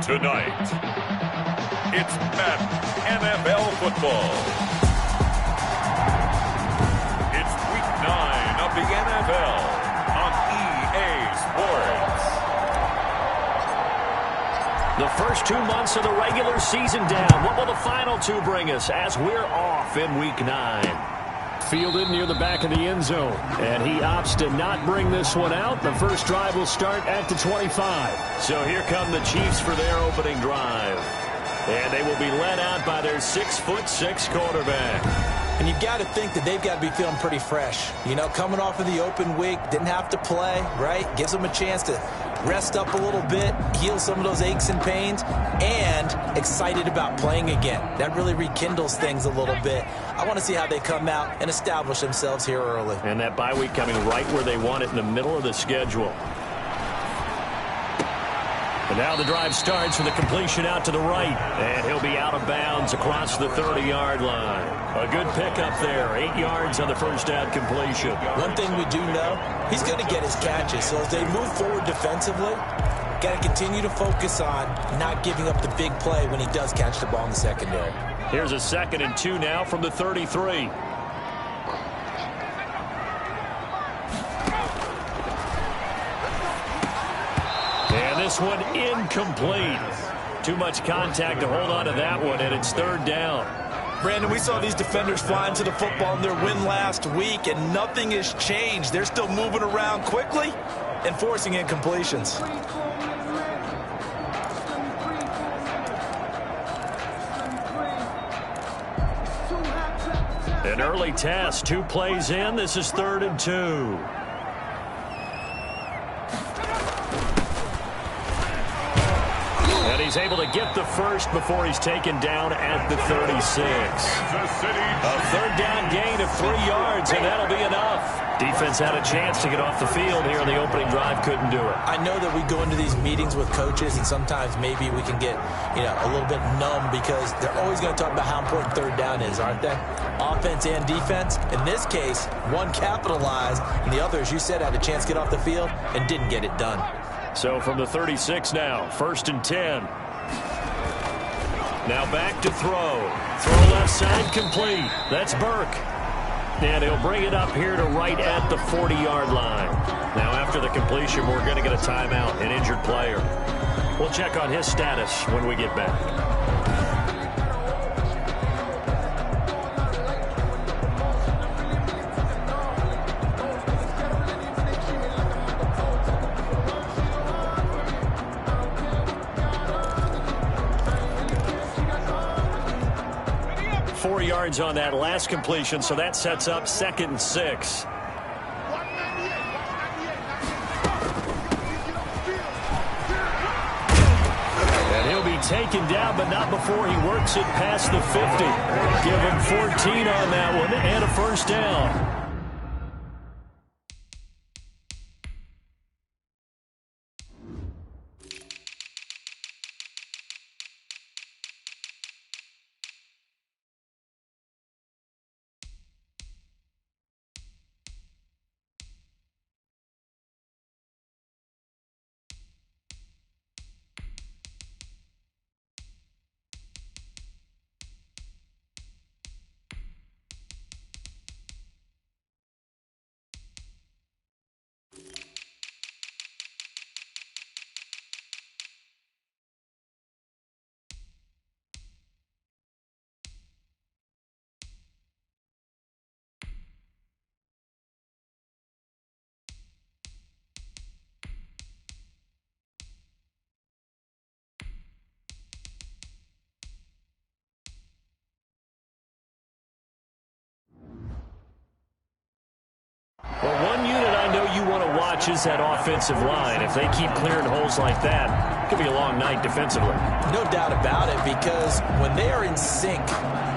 Tonight, it's Madden NFL football. It's Week 9 of the NFL on EA Sports. The first 2 months of the regular season down. What will the final two bring us as we're off in Week 9? Fielded near the back of the end zone. And he opts to not bring this one out. The first drive will start at the 25. So here come the Chiefs for their opening drive. And they will be led out by their 6'6" quarterback. And you've got to think that they've got to be feeling pretty fresh. You know, coming off of the open week, didn't have to play, right? Gives them a chance to rest up a little bit, heal some of those aches and pains, and excited about playing again. That really rekindles things a little bit. I want to see how they come out and establish themselves here early. And that bye week coming right where they want it, in the middle of the schedule. And now the drive starts with a completion out to the right. And he'll be out of bounds across the 30-yard line. A good pickup there. 8 yards on the first down completion. One thing we do know, he's going to get his catches. So as they move forward defensively, got to continue to focus on not giving up the big play when he does catch the ball in the secondary. Here's a 2nd and 2 now from the 33. And this one incomplete. Too much contact to hold on to that one, and it's 3rd down. Brandon, we saw these defenders fly into the football in their win last week, and nothing has changed. They're still moving around quickly and forcing incompletions. An early test, 2 plays in. This is 3rd and 2. And he's able to get the first before he's taken down at the 36. A 3rd down gain of 3 yards, and that'll be enough. Defense had a chance to get off the field here in the opening drive, couldn't do it. I know that we go into these meetings with coaches, and sometimes maybe we can get, a little bit numb because they're always going to talk about how important 3rd down is, aren't they? Offense and defense. In this case, one capitalized, and the other, as you said, had a chance to get off the field and didn't get it done. So from the 36 now, 1st and 10. Now back to throw. Throw left side complete. That's Burke. And he'll bring it up here to right at the 40-yard line. Now after the completion, we're going to get a timeout, an injured player. We'll check on his status when we get back. 4 yards on that last completion, so that sets up 2nd and 6. And he'll be taken down, but not before he works it past the 50. Give him 14 on that one and a 1st down. Well, one unit I know you want to watch is that offensive line. If they keep clearing holes like that, it could be a long night defensively. No doubt about it, because when they are in sync,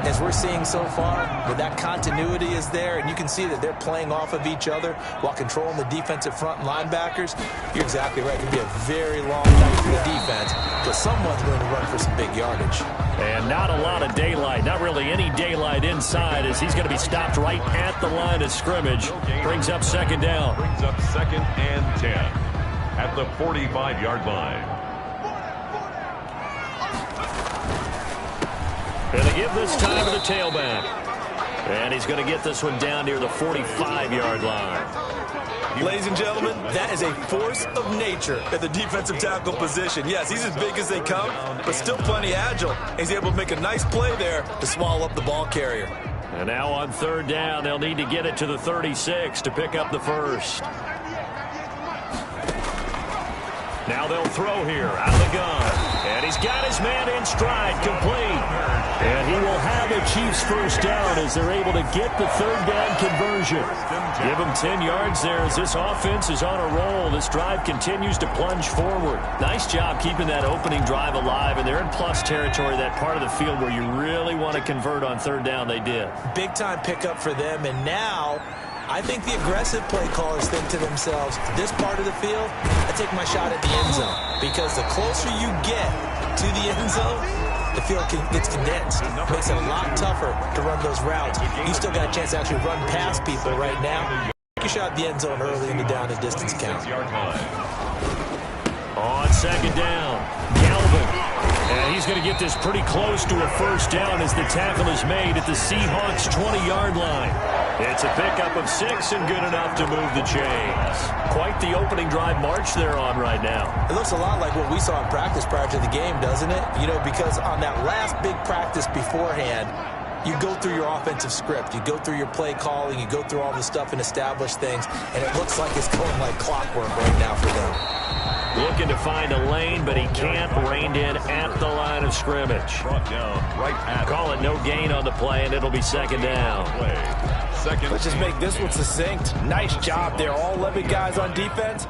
as we're seeing so far, where that continuity is there, and you can see that they're playing off of each other while controlling the defensive front and linebackers, you're exactly right. It could be a very long night for the defense, because someone's going to run for some big yardage. And not a lot of daylight, not really any daylight inside, as he's going to be stopped right at the line of scrimmage. Brings up 2nd down. Brings up 2nd and 10 at the 45-yard line. And they give this time to the tailback. And he's going to get this one down near the 45-yard line. Ladies and gentlemen, that is a force of nature at the defensive tackle position. Yes, he's as big as they come, but still plenty agile. He's able to make a nice play there to swallow up the ball carrier. And now on 3rd down, they'll need to get it to the 36 to pick up the first. Now they'll throw here out of the gun. And he's got his man in stride, complete. And he will have a Chiefs first down as they're able to get the third down conversion. Give him 10 yards there as this offense is on a roll. This drive continues to plunge forward. Nice job keeping that opening drive alive, and they're in plus territory, that part of the field where you really want to convert on third down. They did. Big-time pickup for them, and now I think the aggressive play callers think to themselves, this part of the field, I take my shot at the end zone, because the closer you get to the end zone, the field gets condensed. Makes it a lot tougher to run those routes. You still got a chance to actually run past people right now. Take a shot at the end zone early in the down and distance count. On second down, Galvin. And he's going to get this pretty close to a first down as the tackle is made at the Seahawks' 20-yard line. It's a pickup of 6 and good enough to move the chains. Quite the opening drive march they're on right now. It looks a lot like what we saw in practice prior to the game, doesn't it? You know, because on that last big practice beforehand, you go through your offensive script. You go through your play calling. You go through all the stuff and establish things. And it looks like it's going like clockwork right now for them. Looking to find a lane, but he can't. Reined in at the line of scrimmage. Brought down right at Call it no gain on the play, and it'll be second down. Let's just make this one succinct. Nice job there. All 11 guys on defense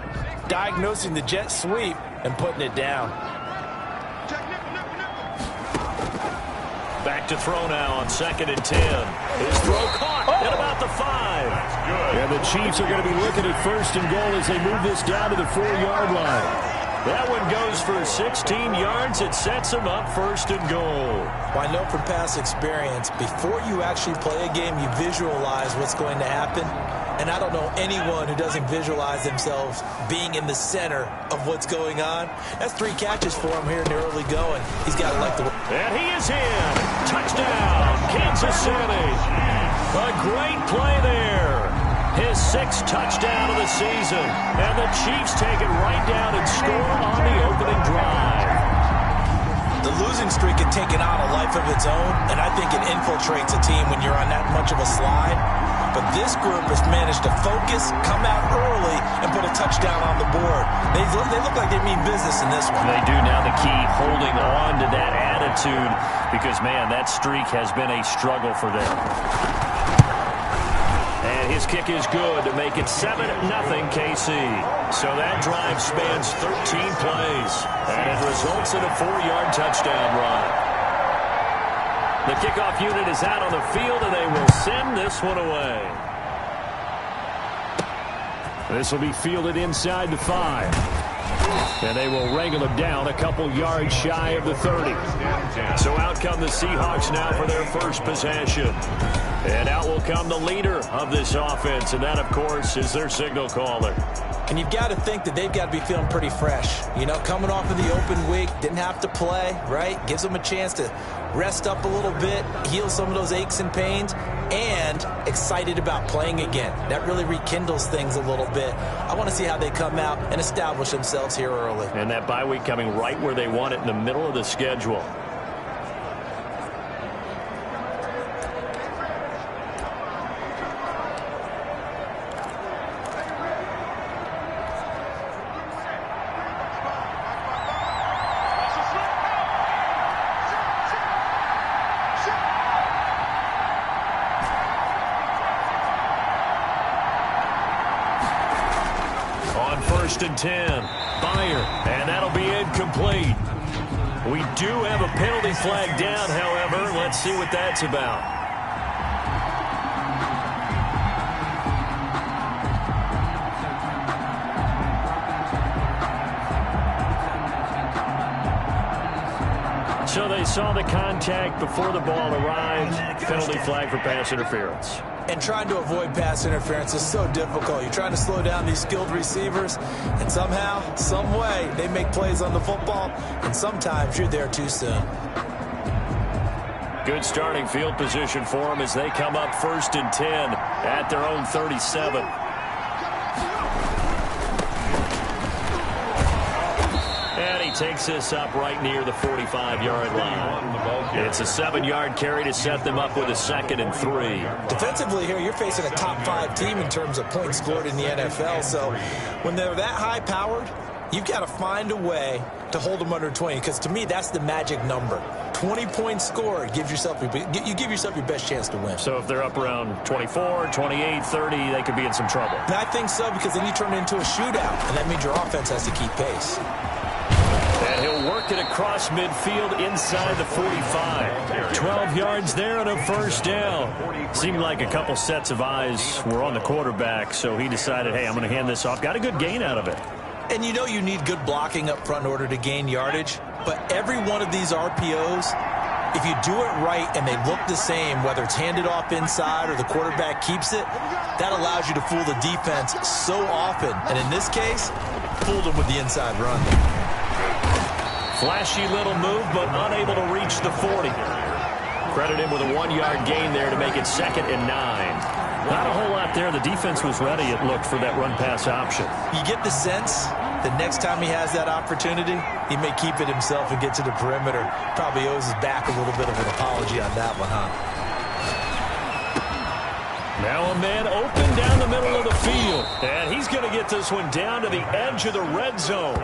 diagnosing the jet sweep and putting it down. Back to throw now on 2nd and 10. His throw caught at about the 5. And the Chiefs are going to be looking at 1st and goal as they move this down to the 4-yard line. That one goes for 16 yards. It sets them up 1st and goal. Well, I know from past experience, before you actually play a game, you visualize what's going to happen. And I don't know anyone who doesn't visualize themselves being in the center of what's going on. That's 3 catches for him here in the early going. He's got to like the... And he is in. Touchdown, Kansas City. A great play there. His 6th touchdown of the season. And the Chiefs take it right down and score on the opening drive. The losing streak had taken on a life of its own, and I think it infiltrates a team when you're on that much of a slide. But this group has managed to focus, come out early, and put a touchdown on the board. They look like they mean business in this one. They do. Now the key, holding on to that attitude, because, man, that streak has been a struggle for them. And his kick is good to make it 7-0 KC. So that drive spans 13 plays, and it results in a 4-yard touchdown run. The kickoff unit is out on the field, and they will send this one away. This will be fielded inside the 5. And they will wrangle him down a couple yards shy of the 30. So out come the Seahawks now for their first possession. And out will come the leader of this offense, and that, of course, is their signal caller. And you've got to think that they've got to be feeling pretty fresh. You know, coming off of the open week, didn't have to play, right? Gives them a chance to rest up a little bit, heal some of those aches and pains, and excited about playing again. That really rekindles things a little bit. I want to see how they come out and establish themselves here early. And that bye week coming right where they want it, in the middle of the schedule. And 10, Byer, and that'll be incomplete. We do have a penalty flag down, however. Let's see what that's about. So they saw the contact before the ball arrived. Penalty flag for pass interference. And trying to avoid pass interference is so difficult. You're trying to slow down these skilled receivers, and somehow, some way, they make plays on the football, and sometimes you're there too soon. Good starting field position for them as they come up 1st and 10 at their own 37. And he takes this up right near the 45-yard line. It's a 7-yard carry to set them up with a 2nd and 3. Defensively here, you're facing a top 5 team in terms of points scored in the NFL. So when they're that high-powered, You've got to find a way to hold them under 20, because to me, that's the magic number. 20-point score, you give yourself your best chance to win. So if they're up around 24, 28, 30, they could be in some trouble. And I think so, because then you turn it into a shootout, and that means your offense has to keep pace. And he'll work it across midfield inside the 45. 12 yards there and a first down. Seemed like a couple sets of eyes were on the quarterback, so he decided, hey, I'm going to hand this off. Got a good gain out of it. And you know you need good blocking up front in order to gain yardage, but every one of these RPOs, if you do it right and they look the same, whether it's handed off inside or the quarterback keeps it, that allows you to fool the defense so often. And in this case, fooled them with the inside run. Flashy little move, but unable to reach the 40. Credit him with a 1-yard gain there to make it 2nd and 9. Not a whole lot there. The defense was ready, it looked, for that run-pass option. You get the sense that next time he has that opportunity, he may keep it himself and get to the perimeter. Probably owes his back a little bit of an apology on that one, huh? Now a man open down the middle of the field. And he's going to get this one down to the edge of the red zone.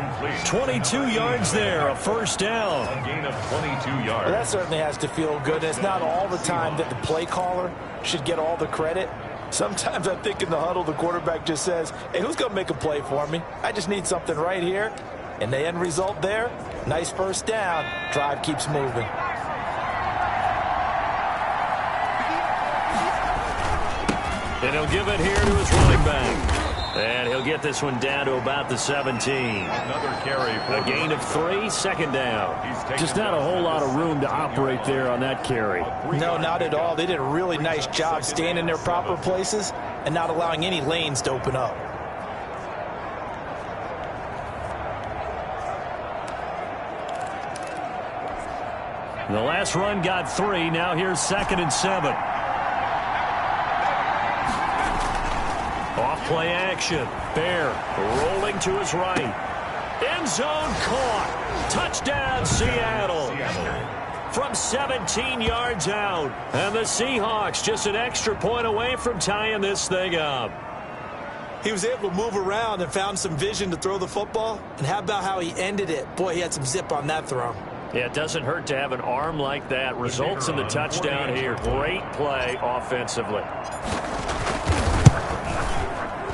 22 yards there, a first down. A gain of 22 yards. Well, that certainly has to feel good. It's not all the time that the play caller should get all the credit. Sometimes I think in the huddle, the quarterback just says, hey, who's going to make a play for me? I just need something right here. And the end result there, nice first down. Drive keeps moving. And he'll give it here to his running back. And he'll get this one down to about the 17. Another carry. A gain of 3, 2nd down. Just not a whole lot of room to operate there on that carry. No, not at all. They did a really nice job staying in their proper places and not allowing any lanes to open up. The last run got 3. Now here's 2nd and 7. Off play action. Bear rolling to his right. End zone caught. Touchdown, Seattle. From 17 yards out. And the Seahawks just an extra point away from tying this thing up. He was able to move around and found some vision to throw the football. And how about how he ended it? Boy, he had some zip on that throw. Yeah, it doesn't hurt to have an arm like that. Results in the touchdown here. Great play offensively.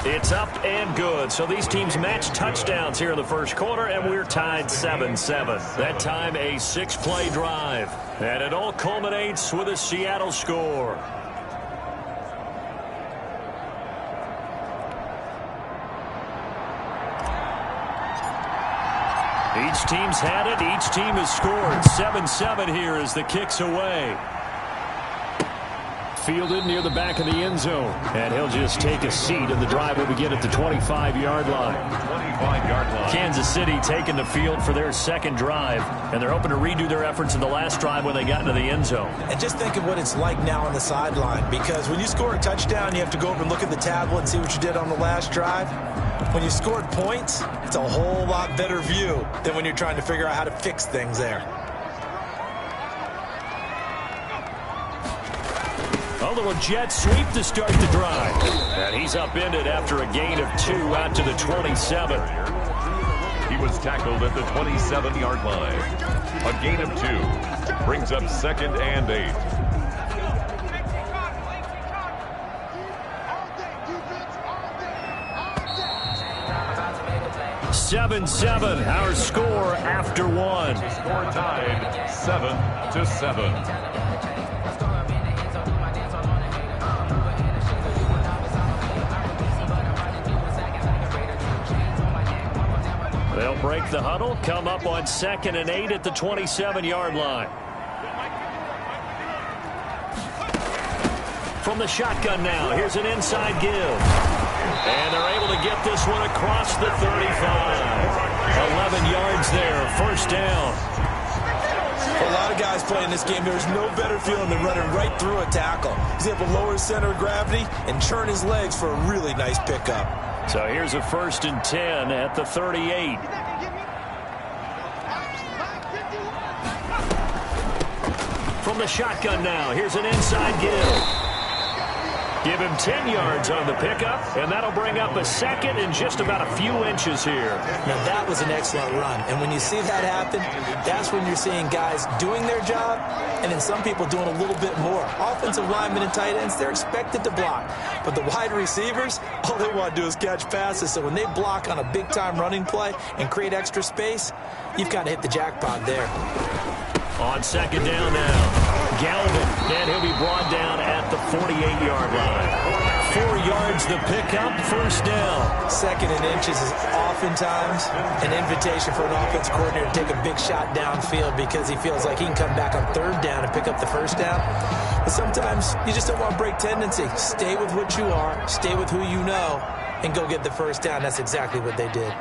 It's up and good. So these teams match touchdowns here in the first quarter, and we're tied 7-7. That time a 6-play drive. And it all culminates with a Seattle score. Each team's had it. Each team has scored. 7-7 here as the kick's away. Fielded near the back of the end zone. And he'll just take a seat, and the drive will begin at the 25-yard line. 25-yard line. Kansas City taking the field for their second drive, and they're hoping to redo their efforts in the last drive when they got into the end zone. And just think of what it's like now on the sideline, because when you score a touchdown, you have to go over and look at the tablet and see what you did on the last drive. When you scored points, it's a whole lot better view than when you're trying to figure out how to fix things there. A little jet sweep to start the drive. And he's upended after a gain of 2 out to the 27. He was tackled at the 27-yard line. A gain of 2 brings up 2nd and 8. 7-7, our score after 1. Score tied 7-7. They'll break the huddle, come up on 2nd and 8 at the 27-yard line. From the shotgun now, here's an inside give. And they're able to get this one across the 35. 11 yards there, first down. For a lot of guys playing this game, there's no better feeling than running right through a tackle. He's able to lower his center of gravity and churn his legs for a really nice pickup. So here's a 1st and 10 at the 38. From the shotgun now, here's an inside give. Give him 10 yards on the pickup, and that'll bring up a second and just about a few inches here. Now, that was an excellent run. And when you see that happen, that's when you're seeing guys doing their job and then some people doing a little bit more. Offensive linemen and tight ends, they're expected to block. But the wide receivers, all they want to do is catch passes. So when they block on a big-time running play and create extra space, you've kind of hit the jackpot there. On second down now. Galvin, and he'll be brought down at the 48-yard line. 4 yards the pickup, first down. Second and inches is oftentimes an invitation for an offense coordinator to take a big shot downfield because he feels like he can come back on third down and pick up the first down. But sometimes you just don't want to break tendency. Stay with what you are, stay with who you know, and go get the first down. That's exactly what they did.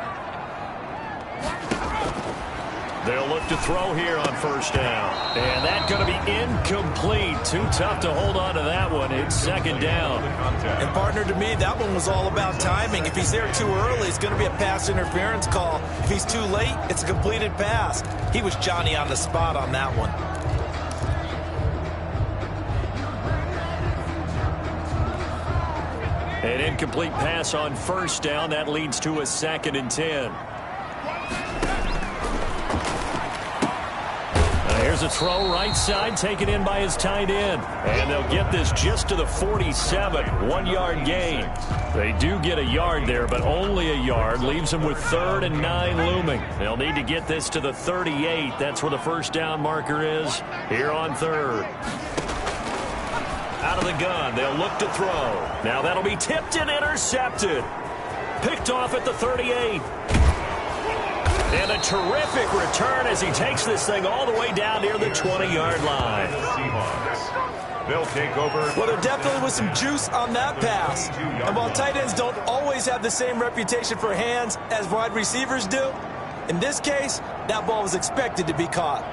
They'll look to throw here on first down. And that's going to be incomplete. Too tough to hold on to that one. It's second down. And, partner, to me, that one was all about timing. If he's there too early, it's going to be a pass interference call. If he's too late, it's a completed pass. He was Johnny on the spot on that one. An incomplete pass on first down. That leads to a 2nd and 10. Here's a throw right side, taken in by his tight end. And they'll get this just to the 47, 1-yard gain. They do get a yard there, but only a yard. Leaves them with 3rd and 9 looming. They'll need to get this to the 38. That's where the first down marker is here on 3rd. Out of the gun, they'll look to throw. Now that'll be tipped and intercepted. Picked off at the 38. And a terrific return as he takes this thing all the way down near the 20-yard line. They'll take over. Well, there definitely was some juice on that pass. And while tight ends don't always have the same reputation for hands as wide receivers do, in this case, that ball was expected to be caught.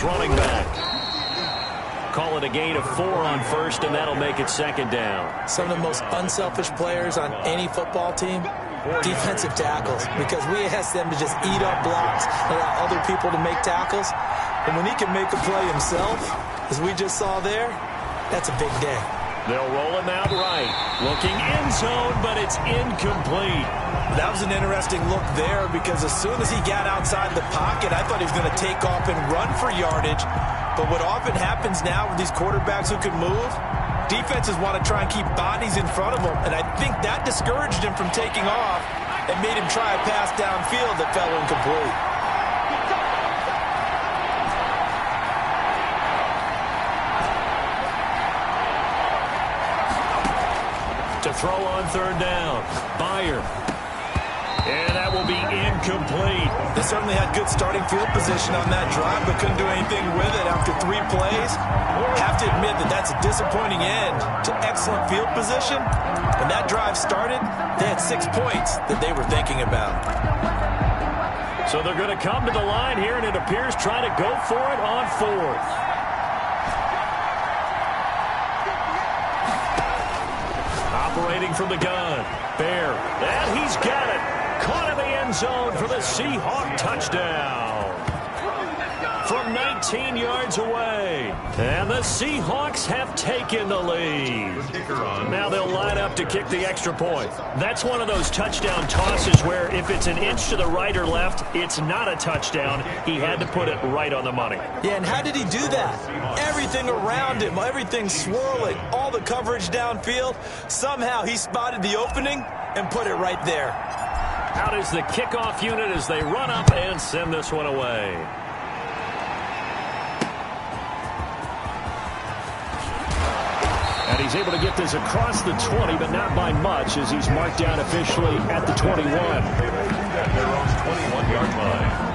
Running back. Call it a gain of 4 on first, and that'll make it second down. Some of the most unselfish players on any football team, defensive tackles, because we ask them to just eat up blocks, allow other people to make tackles. And when he can make a play himself, as we just saw there, that's a big day. They'll roll him out right. Looking end zone, but it's incomplete. That was an interesting look there because as soon as he got outside the pocket, I thought he was going to take off and run for yardage. But what often happens now with these quarterbacks who can move, defenses want to try and keep bodies in front of them. And I think that discouraged him from taking off and made him try a pass downfield that fell incomplete. To throw on third down. Byer. And that will be incomplete. They certainly had good starting field position on that drive, but couldn't do anything with it after 3 plays. Have to admit that that's a disappointing end to excellent field position. When that drive started, they had 6 points that they were thinking about. So they're going to come to the line here, and it appears trying to go for it on 4th. Operating from the gun. Bear. And he's got it. Caught in the end zone for the Seahawk touchdown. From 19 yards away. And the Seahawks have taken the lead. Now they'll line up to kick the extra point. That's one of those touchdown tosses where if it's an inch to the right or left, it's not a touchdown. He had to put it right on the money. Yeah, and how did he do that? Everything around him, everything swirling, all the coverage downfield. Somehow he spotted the opening and put it right there. Out is the kickoff unit as they run up and send this one away. And he's able to get this across the 20, but not by much as he's marked down officially at the 21. At their own 21-yard line.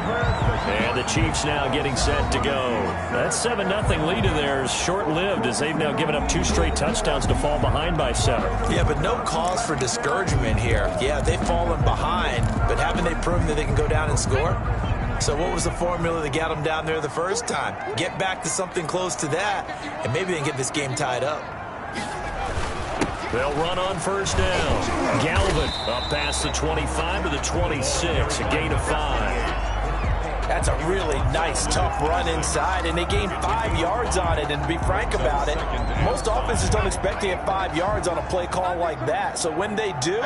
And the Chiefs now getting set to go. That 7-0 lead of theirs short-lived as they've now given up 2 straight touchdowns to fall behind by 7. Yeah, but no cause for discouragement here. Yeah, they've fallen behind, but haven't they proven that they can go down and score? So what was the formula that got them down there the first time? Get back to something close to that, and maybe they can get this game tied up. They'll run on first down. Galvin up past the 25 to the 26, a gain of 5. That's a really nice, tough run inside, and they gained 5 yards on it. And to be frank about it, most offenses don't expect to get 5 yards on a play call like that. So when they do,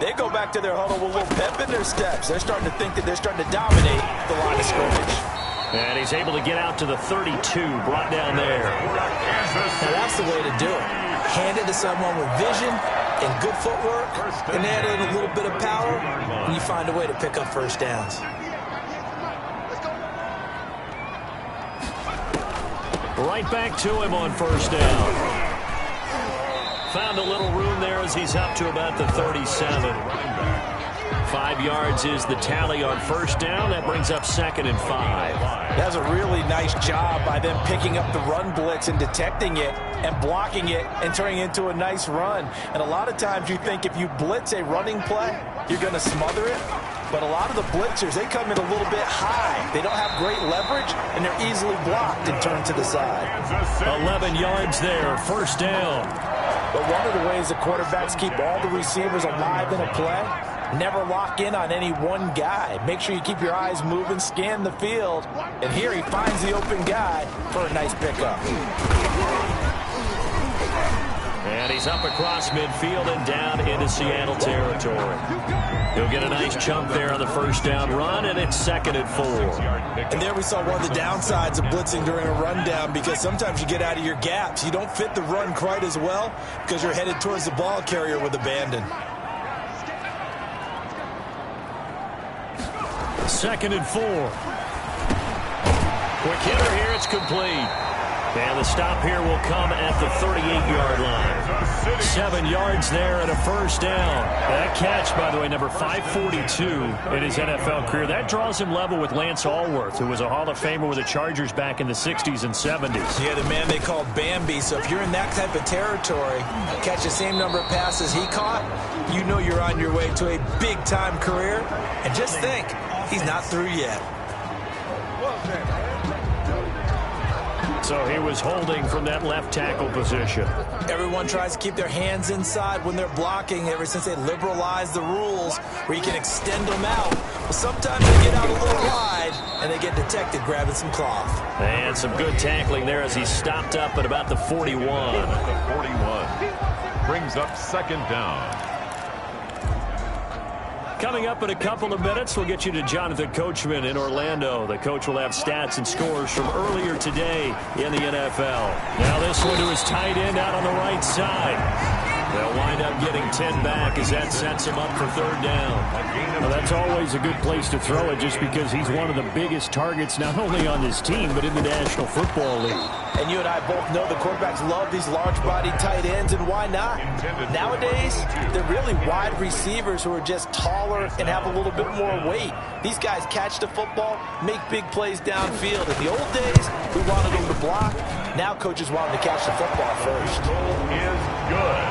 they go back to their huddle with a little pep in their steps. They're starting to think that they're starting to dominate the line of scrimmage. And he's able to get out to the 32, brought down there. Now that's the way to do it. Hand it to someone with vision and good footwork, and add in a little bit of power, and you find a way to pick up first downs. Right back to him on first down. Found a little room there as he's up to about the 37. 5 yards is the tally on first down. That brings up 2nd and 5. That's a really nice job by them picking up the run blitz and detecting it and blocking it and turning it into a nice run. And a lot of times you think if you blitz a running play, you're going to smother it. But a lot of the blitzers, they come in a little bit high. They don't have great leverage, and they're easily blocked and turned to the side. 11 yards there, first down. But one of the ways the quarterbacks keep all the receivers alive in a play, never lock in on any one guy. Make sure you keep your eyes moving, scan the field. And here he finds the open guy for a nice pickup. And he's up across midfield and down into Seattle territory. He'll get a nice chunk there on the first down run, and it's 2nd and 4. And there we saw one of the downsides of blitzing during a rundown, because sometimes you get out of your gaps. You don't fit the run quite as well because you're headed towards the ball carrier with abandon. 2nd and 4. Quick hitter here, it's complete. And the stop here will come at the 38-yard line. 7 yards there and a first down. That catch, by the way, number 542 in his NFL career. That draws him level with Lance Allworth, who was a Hall of Famer with the Chargers back in the 60s and 70s. Yeah, the man they called Bambi. So if you're in that type of territory, catch the same number of passes he caught, you know you're on your way to a big-time career. And just think, he's not through yet. So he was holding from that left tackle position. Everyone tries to keep their hands inside when they're blocking ever since they liberalized the rules where you can extend them out. But sometimes they get out a little wide and they get detected grabbing some cloth. And some good tackling there as he stopped up at about the 41. The 41 brings up 2nd down. Coming up in a couple of minutes, we'll get you to Jonathan Coachman in Orlando. The coach will have stats and scores from earlier today in the NFL. Now this one to his tight end out on the right side. They'll wind up getting 10 back as that sets him up for 3rd down. Well, that's always a good place to throw it just because he's one of the biggest targets not only on this team but in the National Football League. And you and I both know the quarterbacks love these large-bodied tight ends, and why not? Nowadays, they're really wide receivers who are just taller and have a little bit more weight. These guys catch the football, make big plays downfield. In the old days, we wanted them to block. Now coaches want them to catch the football first. Goal is good.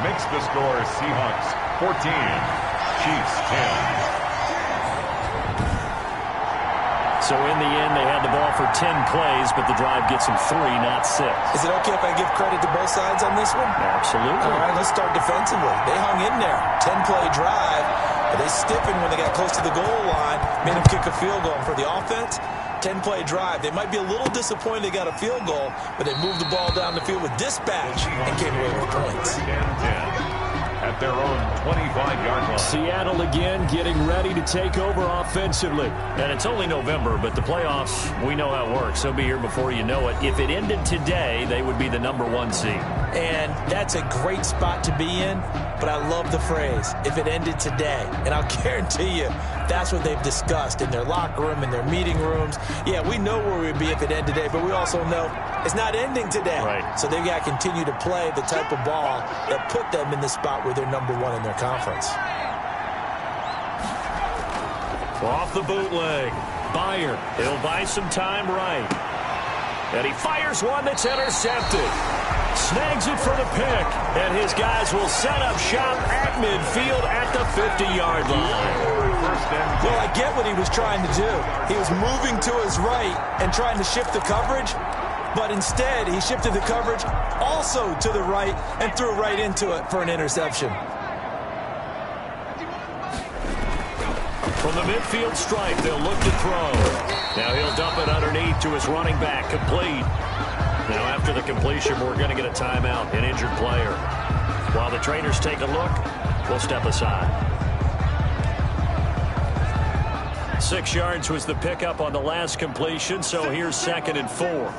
Makes the score Seahawks 14, Chiefs 10. So in the end, they had the ball for 10 plays, but the drive gets them 3, not 6. Is it okay if I give credit to both sides on this one? Absolutely. All right, let's start defensively. They hung in there. 10-play drive, but they stiffened when they got close to the goal line, made them kick a field goal. And for the offense, 10-play drive. They might be a little disappointed they got a field goal, but they moved the ball down the field with dispatch and came away with points. At their own 25-yard line. Seattle again getting ready to take over offensively. And it's only November, but the playoffs, we know how it works. They'll be here before you know it. If it ended today, they would be the number 1 seed. And that's a great spot to be in, but I love the phrase, if it ended today. And I'll guarantee you, that's what they've discussed in their locker room, in their meeting rooms. Yeah, we know where we'd be if it ended today, but we also know it's not ending today. Right. So they've got to continue to play the type of ball that put them in the spot where they're number 1 in their conference. Off the bootleg. Byer. He'll buy some time right. And he fires one that's intercepted. Snags it for the pick. And his guys will set up shop at midfield at the 50-yard line. 10. Well, I get what he was trying to do. He was moving to his right and trying to shift the coverage, but instead he shifted the coverage also to the right and threw right into it for an interception. From the midfield stripe, they'll look to throw. Now he'll dump it underneath to his running back, complete. Now after the completion, we're going to get a timeout, an injured player. While the trainers take a look, we'll step aside. 6 yards was the pickup on the last completion, so here's 2nd and 4.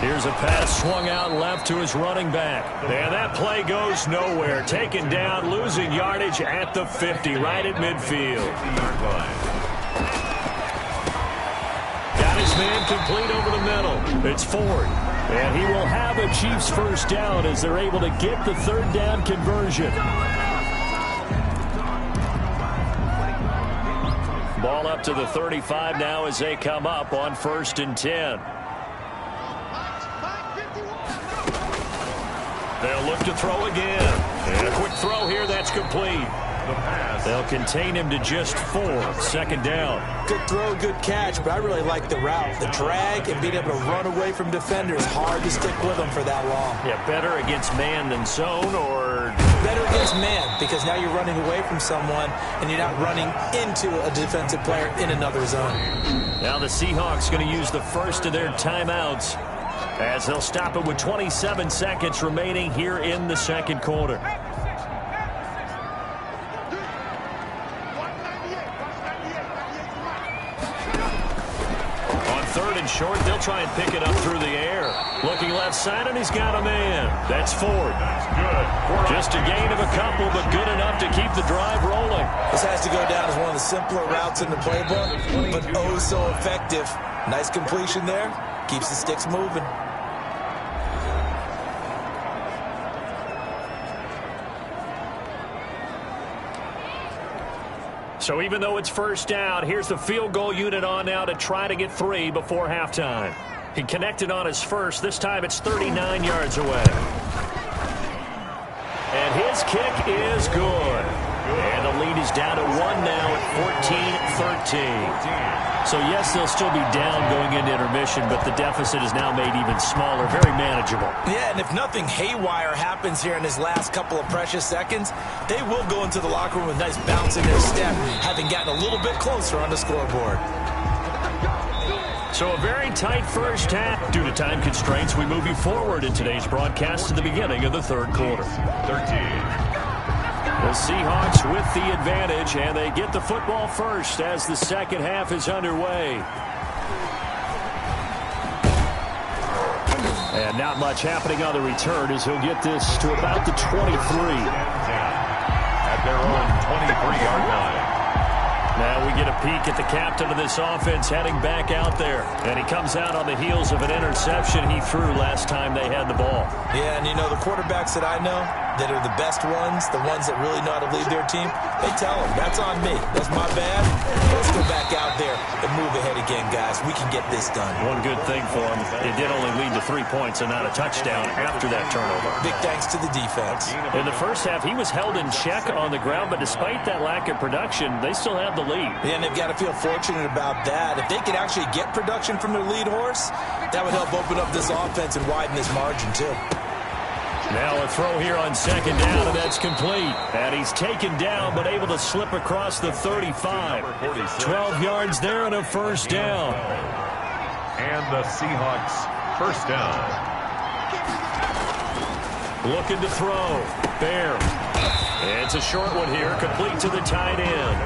Here's a pass swung out left to his running back. And that play goes nowhere. Taken down, losing yardage at the 50, right at midfield. Got his man complete over the middle. It's Ford. And he will have a Chiefs first down as they're able to get the 3rd down conversion. Ball up to the 35 now as they come up on 1st and 10. They'll look to throw again. And a quick throw here, that's complete. They'll contain him to just 4. 2nd down. Good throw, good catch, but I really like the route. The drag and being able to run away from defenders, hard to stick with them for that long. Yeah, better against man than zone, or? Better against man, because now you're running away from someone and you're not running into a defensive player in another zone. Now the Seahawks going to use the first of their timeouts as they'll stop it with 27 seconds remaining here in the 2nd quarter. On 3rd and short, they'll try and pick it up through the air. Looking left side, and he's got a man. That's Ford. Good. Just a gain of a couple, but good enough to keep the drive rolling. This has to go down as one of the simpler routes in the playbook, but oh so effective. Nice completion there. Keeps the sticks moving. So even though it's first down, here's the field goal unit on now to try to get 3 before halftime. He connected on his first. This time it's 39 yards away. And his kick is good. And the lead is down to 1 now at 14-13. So, yes, they'll still be down going into intermission, but the deficit is now made even smaller, very manageable. Yeah, and if nothing haywire happens here in his last couple of precious seconds, they will go into the locker room with nice bounce in their step, having gotten a little bit closer on the scoreboard. So a very tight first half. Due to time constraints, we move you forward in today's broadcast to the beginning of the 3rd quarter. 13. The Seahawks with the advantage, and they get the football first as the 2nd half is underway. And not much happening on the return as he'll get this to about the 23. At their own 23-yard line. Now we get a peek at the captain of this offense heading back out there. And he comes out on the heels of an interception he threw last time they had the ball. Yeah, and you know, the quarterbacks that I know that are the best ones, the ones that really know how to lead their team, they tell them, that's on me. That's my bad. Let's go back out there and move ahead again, guys. We can get this done. One good thing for him, it did only lead to 3 points and not a touchdown after that turnover. Big thanks to the defense. In the first half, he was held in check on the ground, but despite that lack of production, they still have the lead. And they've got to feel fortunate about that. If they could actually get production from their lead horse, that would help open up this offense and widen this margin, too. Now a throw here on 2nd down, and that's complete. And he's taken down, but able to slip across the 35. 12 yards there and a first down. And the Seahawks first down. Looking to throw. Bear. It's a short one here, complete to the tight end.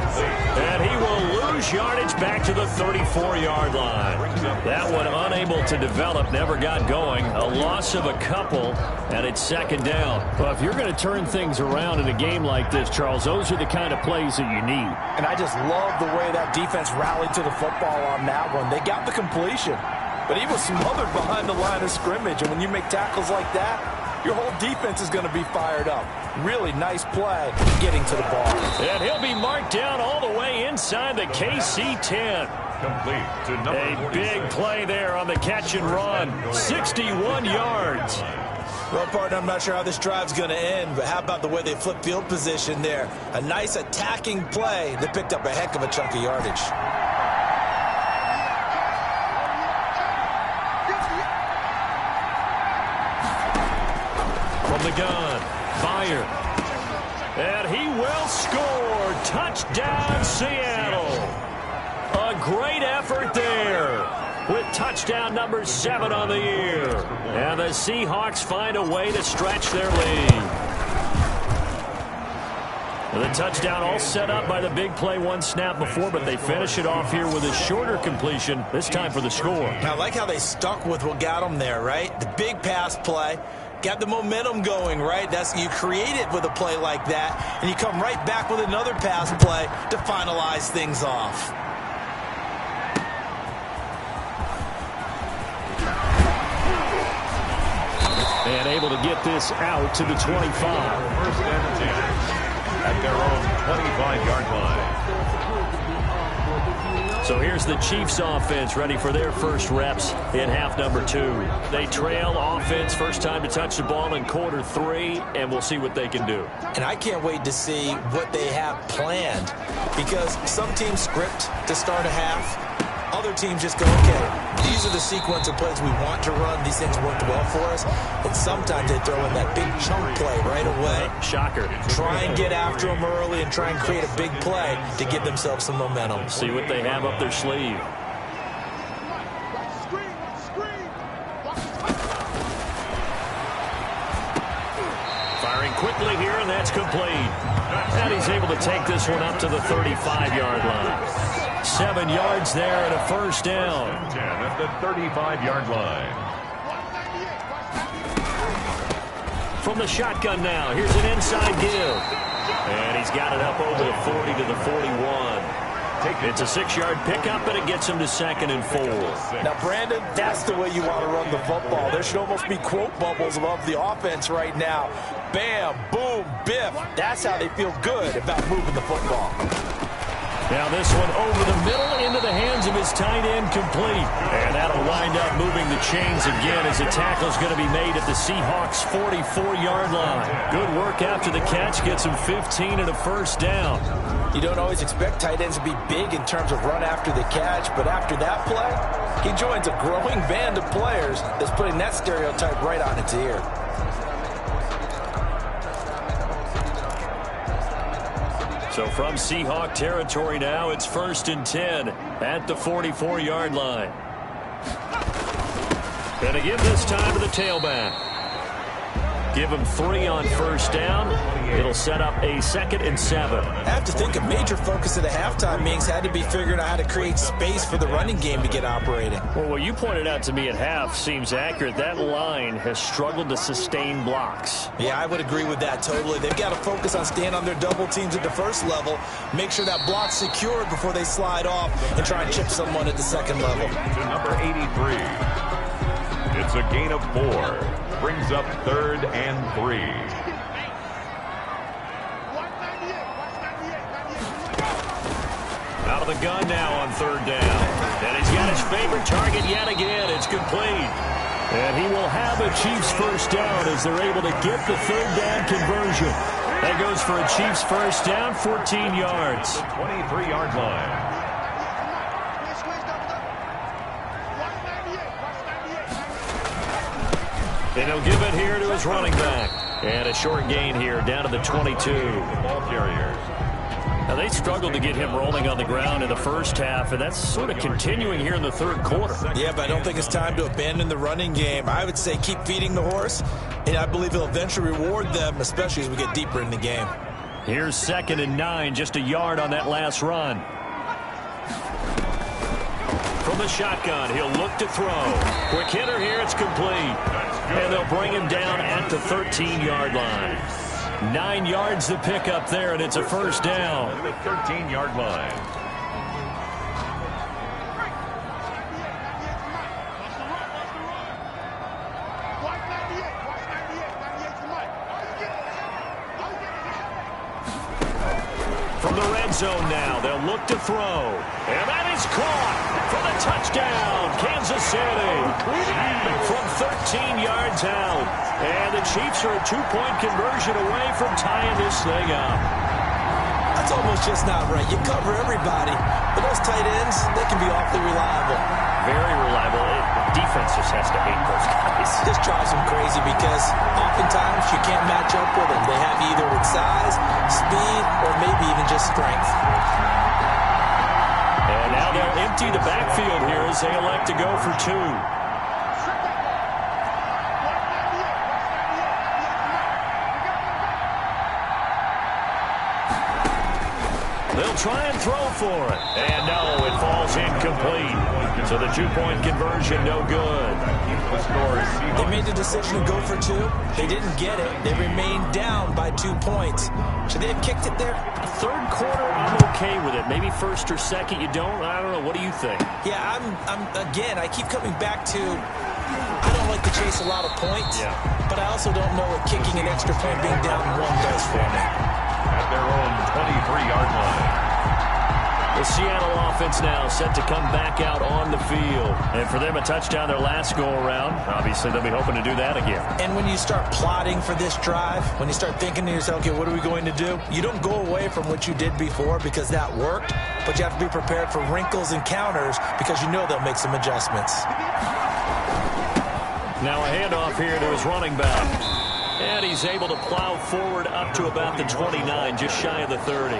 And he will lose yardage back to the 34-yard line. That one unable to develop, never got going. A loss of a couple, and it's 2nd down. Well, if you're going to turn things around in a game like this, Charles, those are the kind of plays that you need. And I just love the way that defense rallied to the football on that one. They got the completion, but he was smothered behind the line of scrimmage. And when you make tackles like that, your whole defense is going to be fired up. Really nice play getting to the ball. And he'll be marked down all the way inside the KC 10. Complete to number 46. Big play there on the catch and run. 61 yards. Well, partner, I'm not sure how this drive's going to end, but how about the way they flip field position there? A nice attacking play that picked up a heck of a chunk of yardage. From the gun, Fire. And he will score. Touchdown, Seattle. A great effort there, with touchdown number 7 on the year. And the Seahawks find a way to stretch their lead. The touchdown all set up by the big play one snap before, but they finish it off here with a shorter completion, this time for the score. I like how they stuck with what got them there, right? The big pass play. Got the momentum going, right? You create it with a play like that, and you come right back with another pass play to finalize things off. And able to get this out to the 25. First and 10 at their own 25-yard line. So here's the Chiefs offense ready for their first reps in half number 2. They trail offense, first time to touch the ball in quarter 3, and we'll see what they can do. And I can't wait to see what they have planned, because some teams script to start a half. Other teams just go, okay, these are the sequence of plays we want to run. These things worked well for us. And sometimes they throw in that big chunk play right away. Shocker. Try and get after them early and try and create a big play to give themselves some momentum. See what they have up their sleeve. Firing quickly here, and that's complete. And he's able to take this one up to the 35-yard line. 7 yards there and a first down. 10 at the 35-yard line. From the shotgun now, here's an inside give. And he's got it up over the 40 to the 41. It's a 6-yard pickup, and it gets him to 2nd and 4. Now, Brandon, that's the way you want to run the football. There should almost be quote bubbles above the offense right now. Bam, boom, biff. That's how they feel good about moving the football. Now this one over the middle into the hands of his tight end, complete. And that'll wind up moving the chains again as the tackle's going to be made at the Seahawks' 44-yard line. Good work after the catch, gets him 15 and a first down. You don't always expect tight ends to be big in terms of run after the catch, but after that play, he joins a growing band of players that's putting that stereotype right on its ear. So from Seahawk territory now, it's 1st and 10 at the 44-yard line. And again this time to the tailback. Give him 3 on first down. It'll set up a 2nd and 7. I have to think a major focus of the halftime meetings had to be figuring out how to create space for the running game to get operating. Well, what you pointed out to me at half seems accurate. That line has struggled to sustain blocks. Yeah, I would agree with that totally. They've got to focus on staying on their double teams at the first level, make sure that block's secured before they slide off and try and chip someone at the second level. To number 83. It's a gain of 4. Brings up 3rd and 3. Out of the gun now on 3rd down. And he's got his favorite target yet again. It's complete. And he will have a Chiefs first down as they're able to get the 3rd down conversion. That goes for a Chiefs first down, 14 yards. 23-yard line. And he'll give it here to his running back. And a short gain here down to the 22. Ball carriers. Now, they struggled to get him rolling on the ground in the first half, and that's sort of continuing here in the 3rd quarter. Yeah, but I don't think it's time to abandon the running game. I would say keep feeding the horse, and I believe he'll eventually reward them, especially as we get deeper in the game. Here's 2nd and 9, just a yard on that last run. From the shotgun, he'll look to throw. Quick hitter here, it's complete. And they'll bring him down at the 13-yard line. 9 yards to pick up there, and it's a first down. To the 13-yard line. From the red zone now. They'll look to throw. And that is caught for the touchdown, Kansas City. From 13 yards out. And the Chiefs are a two-point conversion away from tying this thing up. That's almost just not right. You cover everybody. But those tight ends, they can be awfully reliable. Very reliable. Defense just has to hate those guys. This drives them crazy because oftentimes you can't match up with them. They have either with size, speed, or maybe even just strength. And now they'll empty the backfield here as they elect to go for two. They'll try and throw for it. And no, it falls incomplete. So the two-point conversion, no good. They made the decision to go for two. They didn't get it. They remained down by 2 points. Should they have kicked it there? Third quarter, I'm okay with it. Maybe first or second, you don't. I don't know. What do you think? Yeah, again, I keep coming back to, I don't like to chase a lot of points. Yeah. But I also don't know what kicking an extra point being down one does for me. At their own 23-yard line. The Seattle offense now set to come back out on the field. And for them, a touchdown their last go-around. Obviously, they'll be hoping to do that again. And when you start plotting for this drive, when you start thinking to yourself, okay, what are we going to do? You don't go away from what you did before because that worked, but you have to be prepared for wrinkles and counters because you know they'll make some adjustments. Now a handoff here to his running back. And he's able to plow forward up to about the 29, just shy of the 30.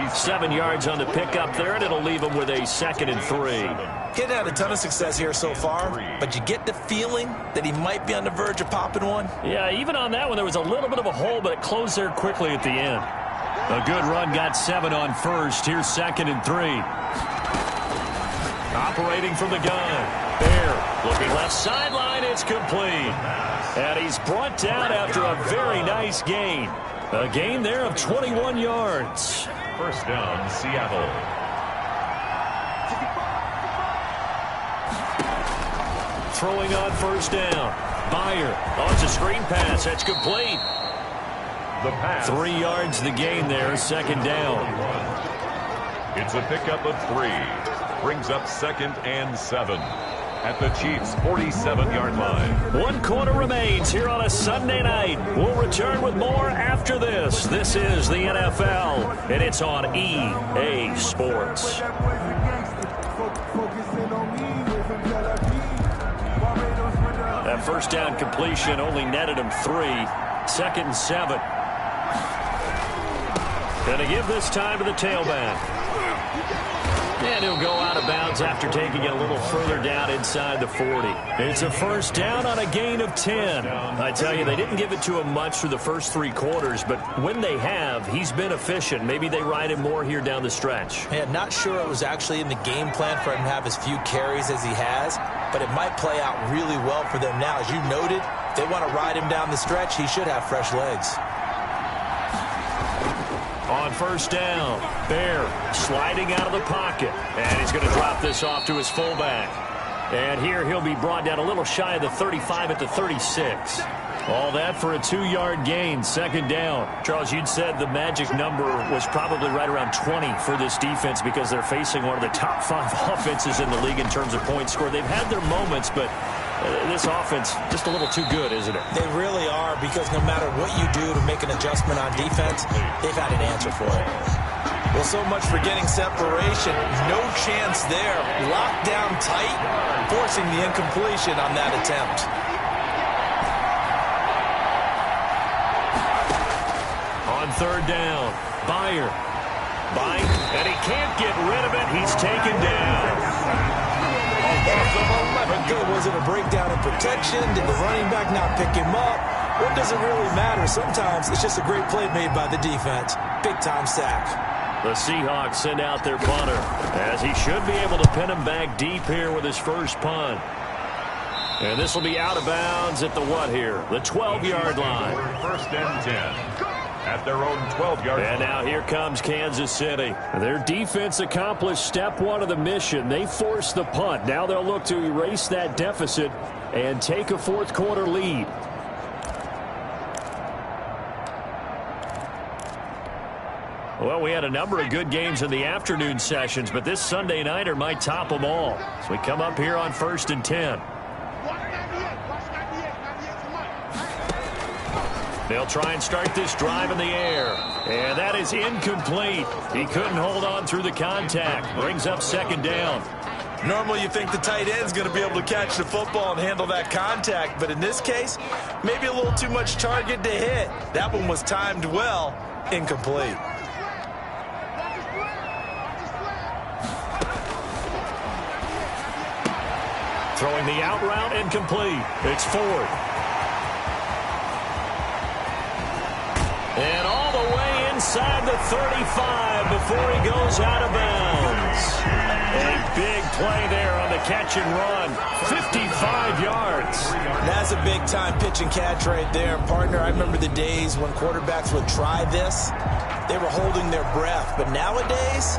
He's 7 yards on the pickup there, and it'll leave him with a 2nd and 3. Getting had a ton of success here so far, but you get the feeling that he might be on the verge of popping one. Yeah, even on that one, there was a little bit of a hole, but it closed there quickly at the end. A good run, got 7 on first. Here's 2nd and 3. Operating from the gun. Bear looking left sideline. It's complete. And he's brought down after a very nice gain. A gain there of 21 yards. First down, Seattle. Throwing on first down. Beyer. Oh, it's a screen pass. That's complete. The pass. 3 yards the gain there. 2nd down. It's a pickup of 3. Brings up 2nd and 7. At the Chiefs' 47-yard line. 1 quarter remains here on a Sunday night. We'll return with more after this. This is the NFL, and it's on EA Sports. That first down completion only netted him 3. 2nd and 7. Going to give this time to the tailback. And he'll go out of bounds after taking it a little further down inside the 40. It's a first down on a gain of 10. I tell you, they didn't give it to him much through the first 3 quarters, but when they have, he's been efficient. Maybe they ride him more here down the stretch. Yeah, not sure it was actually in the game plan for him to have as few carries as he has, but it might play out really well for them now. As you noted, if they want to ride him down the stretch, he should have fresh legs. On first down, Bear sliding out of the pocket. And he's going to drop this off to his fullback. And here he'll be brought down a little shy of the 35 at the 36. All that for a 2-yard gain, 2nd down. Charles, you'd said the magic number was probably right around 20 for this defense because they're facing one of the top 5 offenses in the league in terms of points scored. They've had their moments, but this offense just a little too good, isn't it? They really are, because no matter what you do to make an adjustment on defense, they've had an answer for it. Well, so much for getting separation. No chance there. Locked down tight, forcing the incompletion on that attempt. On 3rd down, Beyer. Bite, and he can't get rid of it. He's taken down. Okay, was it a breakdown in protection? Did the running back not pick him up? What does it really matter? Sometimes it's just a great play made by the defense. Big-time sack. The Seahawks send out their punter, as he should be able to pin him back deep here with his first punt. And this will be out of bounds at the what here? The 12-yard line. First and 10. At their own 12-yard line. And now here comes Kansas City. Their defense accomplished step 1 of the mission. They forced the punt. Now they'll look to erase that deficit and take a 4th quarter lead. Well, we had a number of good games in the afternoon sessions, but this Sunday nighter might top them all. So we come up here on 1st and 10. They'll try and start this drive in the air. And that is incomplete. He couldn't hold on through the contact. Brings up 2nd down. Normally you think the tight end's going to be able to catch the football and handle that contact, but in this case, maybe a little too much target to hit. That one was timed well, incomplete. Throwing the out route, incomplete. It's Ford. And all the way inside the 35 before he goes out of bounds. A big play there on the catch and run. 55 yards. That's a big-time pitch and catch right there. Partner, I remember the days when quarterbacks would try this. They were holding their breath. But nowadays,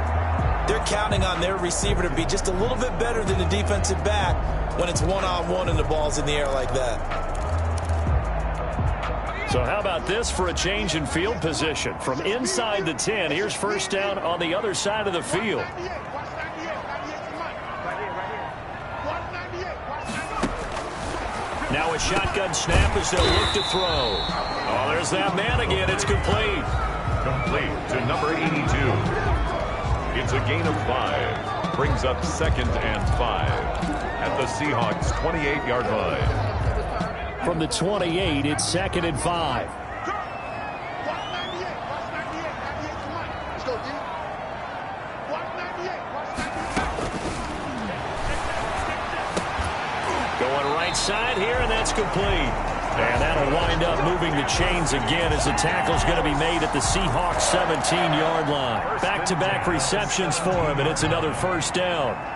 they're counting on their receiver to be just a little bit better than the defensive back when it's one-on-one and the ball's in the air like that. So how about this for a change in field position? From inside the 10, here's 1st down on the other side of the field. Now a shotgun snap as they'll look to throw. Oh, there's that man again. It's complete. Complete to number 82. It's a gain of 5. Brings up 2nd and 5 at the Seahawks' 28-yard line. From the 28, it's 2nd and 5. Going right side here, and that's complete. And that'll wind up moving the chains again as the tackle's going to be made at the Seahawks' 17-yard line. Back-to-back receptions for him, and it's another 1st down.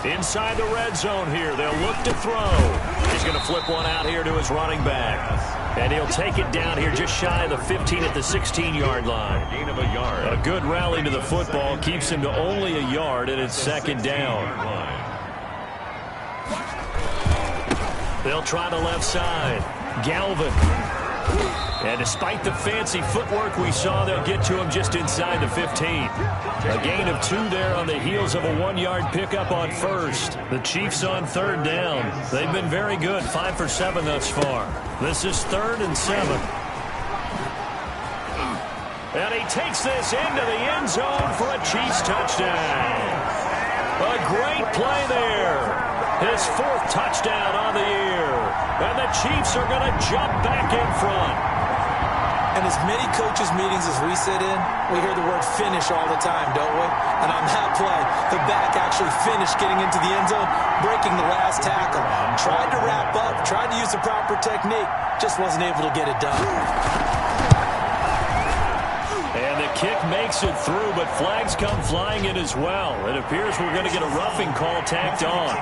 Inside the red zone here. They'll look to throw. He's going to flip one out here to his running back. And he'll take it down here just shy of the 15 at the 16-yard line. Gain of a yard. A good rally to the football keeps him to only a yard, and it's 2nd down. They'll try the left side. Galvin. And despite the fancy footwork we saw, they'll get to him just inside the 15. A gain of 2 there on the heels of a 1-yard pickup on 1st. The Chiefs on 3rd down. They've been very good, 5 for 7 thus far. This is 3rd and 7. And he takes this into the end zone for a Chiefs touchdown. A great play there. His 4th touchdown on the year. And the Chiefs are going to jump back in front. And as many coaches' meetings as we sit in, we hear the word finish all the time, don't we? And on that play, the back actually finished getting into the end zone, breaking the last tackle. Tried to wrap up, tried to use the proper technique, just wasn't able to get it done. And the kick makes it through, but flags come flying in as well. It appears we're going to get a roughing call tacked on.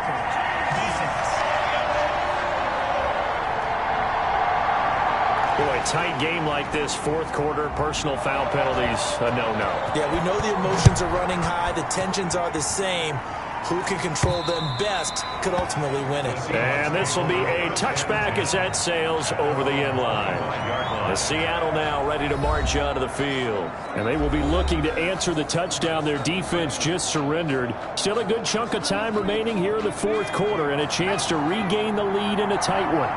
Boy, tight game like this, 4th quarter, personal foul penalties, a no-no. Yeah, we know the emotions are running high, the tensions are the same. Who can control them best could ultimately win it. And this will be a touchback as that sails over the end line. The Seattle now ready to march onto the field. And they will be looking to answer the touchdown their defense just surrendered. Still a good chunk of time remaining here in the 4th quarter and a chance to regain the lead in a tight one.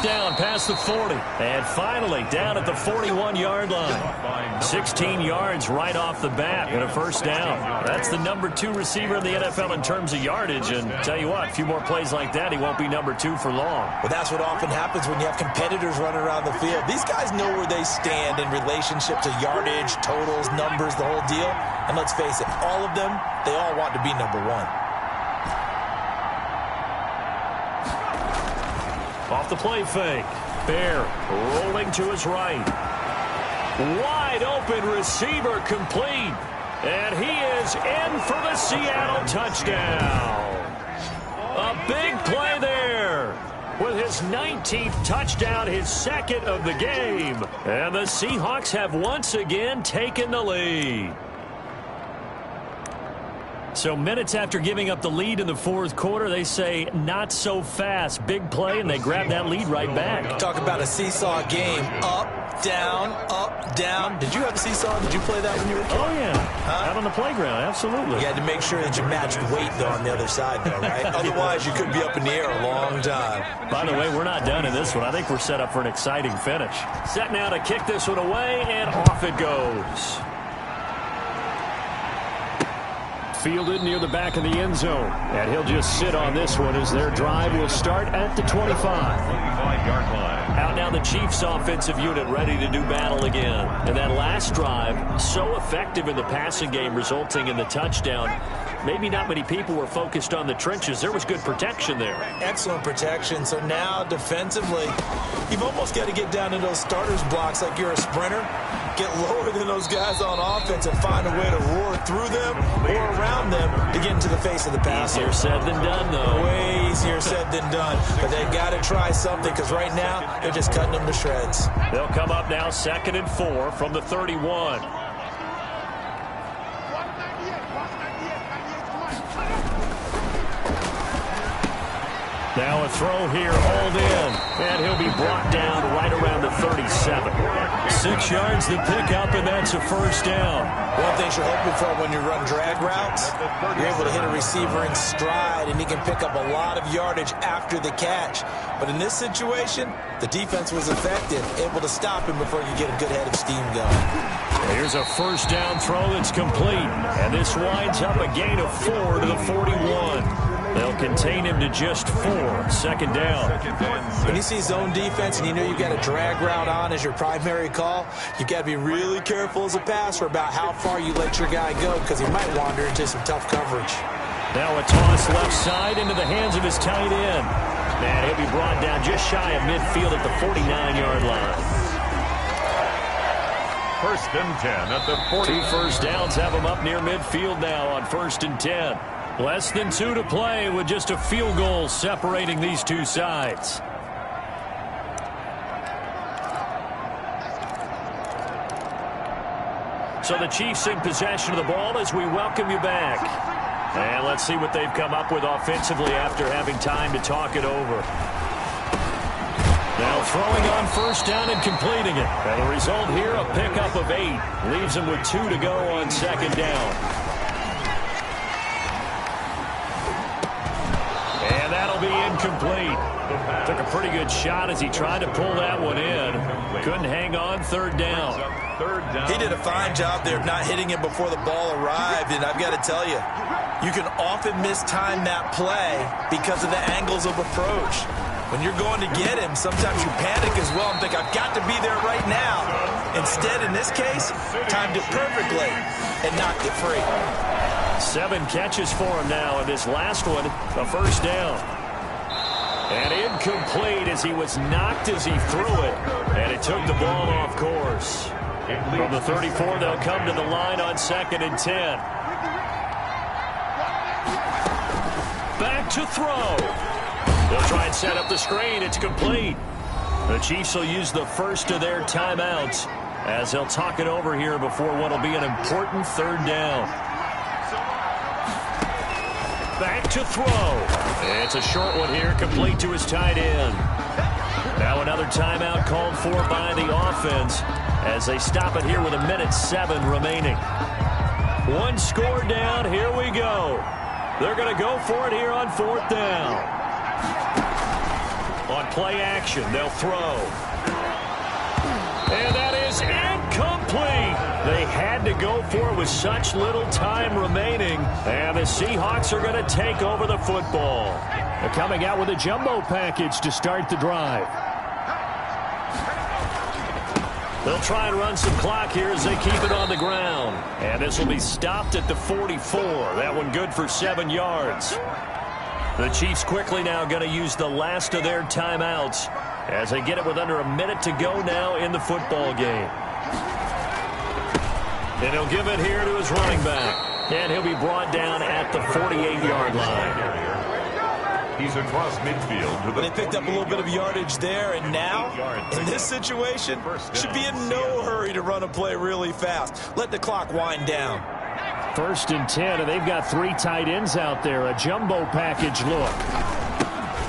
Down past the 40, and finally down at the 41-yard line. 16 yards right off the bat and a 1st down. That's the number 2 receiver in the NFL in terms of yardage, and tell you what, a few more plays like that, he won't be number 2 for long. Well, that's what often happens when you have competitors running around the field. These guys know where they stand in relationship to yardage, totals, numbers, the whole deal. And let's face it, all of them, they all want to be number 1. Off the play fake. Bear rolling to his right. Wide open receiver complete. And he is in for the Seattle touchdown. A big play there with his his 19th touchdown, his second of the game. And the Seahawks have once again taken the lead. So minutes after giving up the lead in the fourth quarter, they say not so fast. Big play, and they grab that lead right back. Talk about a seesaw game. Up, down, up, down. Did you have a seesaw? Did you play that when you were a kid? Oh, yeah. Out on the playground, absolutely. You had to make sure that you matched weight, though, on the other side, though, right? Otherwise, you could be up in the air a long time. By the way, we're not done in this one. I think we're set up for an exciting finish. Set now to kick this one away, and off it goes. Fielded near the back of the end zone. And he'll just sit on this one as their drive will start at the 25. 25-yard line. Out now the Chiefs offensive unit ready to do battle again. And that last drive, so effective in the passing game, resulting in the touchdown. Maybe not many people were focused on the trenches. There was good protection there. Excellent protection. So now defensively, you've almost got to get down to those starters blocks like you're a sprinter. Get lower than those guys on offense and find a way to roar through them or around them to get into the face of the passer. Easier said than done, though. Way easier said than done. But they've got to try something because right now they're just cutting them to shreds. They'll come up now 2nd and 4 from the 31. Now a throw here, hauled in, and he'll be brought down right around the 37. 6 yards to pick up, and that's a first down. One thing you're hoping for when you run drag routes, you're able to hit a receiver in stride, and he can pick up a lot of yardage after the catch. But in this situation, the defense was effective, able to stop him before you get a good head of steam going. Here's a first down throw that's complete, and this winds up a gain of 4 to the 41. They'll contain him to just 4. 2nd down. When you see zone defense and you know you've got a drag route on as your primary call, you've got to be really careful as a passer about how far you let your guy go because he might wander into some tough coverage. Now a toss left side into the hands of his tight end. And he'll be brought down just shy of midfield at the 49-yard line. 1st and 10 at the 40. 2 first downs have him up near midfield now on 1st and 10. Less than 2 to play with just a field goal separating these two sides. So the Chiefs in possession of the ball as we welcome you back. And let's see what they've come up with offensively after having time to talk it over. Now throwing on first down and completing it. And the result here, a pickup of 8. Leaves them with 2 to go on 2nd down. And that'll be incomplete. Took a pretty good shot as he tried to pull that one in. Couldn't hang on 3rd down. He did a fine job there of not hitting him before the ball arrived, and I've got to tell you, you can often mistime that play because of the angles of approach. When you're going to get him, sometimes you panic as well and think, I've got to be there right now. Instead, in this case, timed it perfectly and knocked it free. 7 catches for him now, and this last one, a first down. And incomplete as he was knocked as he threw it, and it took the ball off course. From the 34, they'll come to the line on 2nd and 10. Back to throw. They'll try and set up the screen. It's complete. The Chiefs will use the first of their timeouts as they'll talk it over here before what will be an important 3rd down. Back to throw. It's a short one here, complete to his tight end. Now another timeout called for by the offense as they stop it here with 1:07 remaining. 1 score down. Here we go. They're going to go for it here on 4th down. On play action, they'll throw. And that is incomplete. They had to go for it with such little time remaining. And the Seahawks are going to take over the football. They're coming out with a jumbo package to start the drive. They'll try and run some clock here as they keep it on the ground. And this will be stopped at the 44. That one good for 7 yards. The Chiefs quickly now going to use the last of their timeouts as they get it with under a minute to go now in the football game. And he'll give it here to his running back. And he'll be brought down at the 48-yard line. He's across midfield to the They picked up a little bit of yardage there, and now, in this situation, should be in no hurry to run a play really fast. Let the clock wind down. 1st and 10, and they've got 3 tight ends out there. A jumbo package look.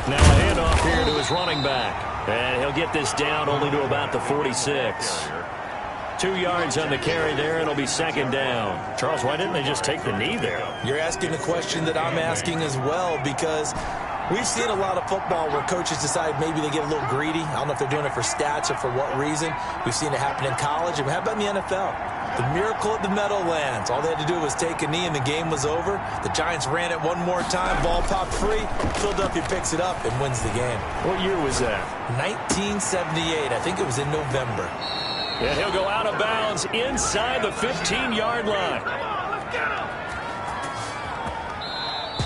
Now a handoff here to his running back. And he'll get this down only to about the 46. 2 yards on the carry there, and it'll be 2nd down. Charles, why didn't they just take the knee there? You're asking the question that I'm asking as well, because we've seen a lot of football where coaches decide maybe they get a little greedy. I don't know if they're doing it for stats or for what reason. We've seen it happen in college. And how about in the NFL? The miracle at the Meadowlands. All they had to do was take a knee and the game was over. The Giants ran it one more time. Ball popped free. Philadelphia picks it up and wins the game. What year was that? 1978. I think it was in November. And he'll go out of bounds inside the 15-yard line.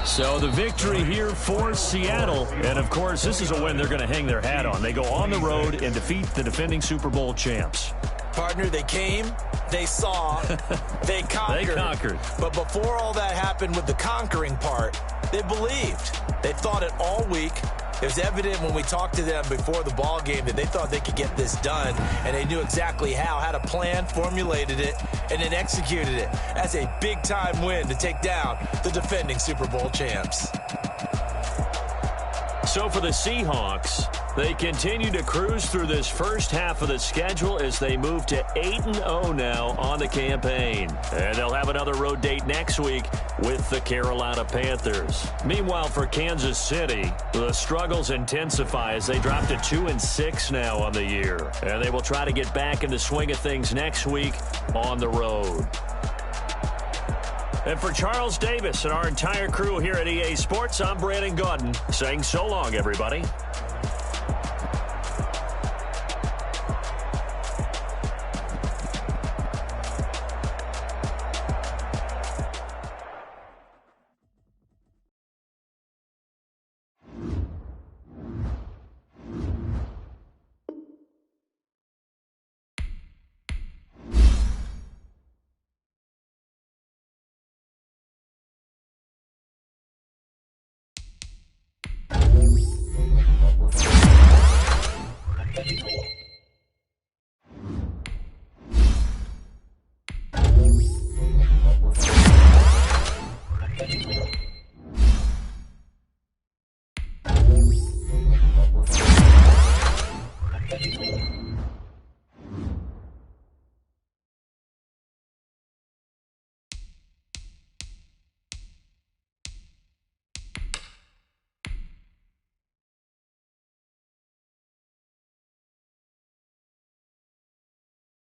So the victory here for Seattle. And, of course, this is a win they're going to hang their hat on. They go on the road and defeat the defending Super Bowl champs. Partner, they came, they saw, they conquered. They conquered. But before all that happened with the conquering part, they believed. They thought it all week. It was evident when we talked to them before the ball game that they thought they could get this done, and they knew exactly how, had a plan, formulated it, and then executed it. That's a big-time win to take down the defending Super Bowl champs. So for the Seahawks, they continue to cruise through this first half of the schedule as they move to 8-0 now on the campaign. And they'll have another road date next week with the Carolina Panthers. Meanwhile, for Kansas City, the struggles intensify as they drop to 2-6 now on the year. And they will try to get back in the swing of things next week on the road. And for Charles Davis and our entire crew here at EA Sports, I'm Brandon Gaudin saying so long, everybody.